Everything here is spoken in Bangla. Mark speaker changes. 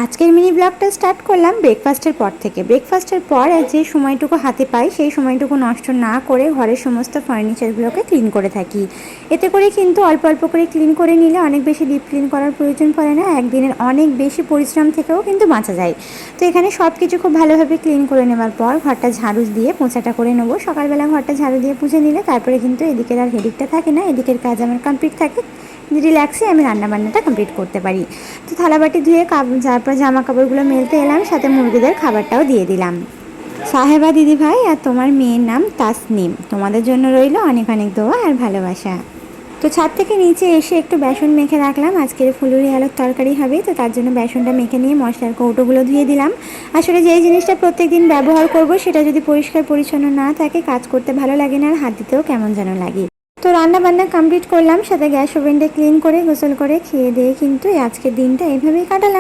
Speaker 1: আজকের মিনি ব্লগটা স্টার্ট করলাম ব্রেকফাস্টের পর থেকে। ব্রেকফাস্টের পর যে সময়টুকু হাতে পাই সেই সময়টুকু নষ্ট না করে ঘরের সমস্ত ফার্নিচারগুলোকে ক্লিন করে থাকি। এতে করে কিন্তু অল্প অল্প করে ক্লিন করে নিলে অনেক বেশি ডিপ ক্লিন করার প্রয়োজন পড়ে না, একদিনের অনেক বেশি পরিশ্রম থেকেও কিন্তু বাঁচা যায়। তো এখানে সব কিছু খুব ভালোভাবে ক্লিন করে নেওয়ার পর ঘরটা ঝাড়ু দিয়ে পোঁছাটা করে নেবো। সকালবেলা ঘরটা ঝাড়ু দিয়ে পুছে নিলে তারপরে কিন্তু এদিকের আর হেডিকটা থাকে না, এদিকের কাজ আমার কমপ্লিট থাকে, রিল্যাক্সে আমি রান্নাবান্নাটা কমপ্লিট করতে পারি। তো থালাবাটি ধুয়ে তারপর জামা কাপড়গুলো মেলতে এলাম, সাথে মুরগিদের খাবারটাও দিয়ে দিলাম। সাহেবা দিদি ভাই আর তোমার মেয়ের নাম তাসনিম, তোমাদের জন্য রইল অনেক অনেক দোয়া আর ভালোবাসা। তো ছাদ থেকে নিচে এসে একটু বেসন মেখে রাখলাম, আজকের ফুলুরি আলুর তরকারি হবে, তো তার জন্য বেসনটা মেখে নিয়ে মশলার কৌটোগুলো ধুয়ে দিলাম। আসলে যেই জিনিসটা প্রত্যেক দিন ব্যবহার করব সেটা যদি পরিষ্কার পরিচ্ছন্ন না থাকে কাজ করতে ভালো লাগে না আর হাত দিতেও কেমন যেন লাগে। তো রান্না বান্না কমপ্লিট করলাম, সাথে গ্যাস ওভেনটা ক্লিন করে গোসল করে খেয়ে দিয়ে কিন্তু আজকের দিনটা এভাবেই কাটালাম।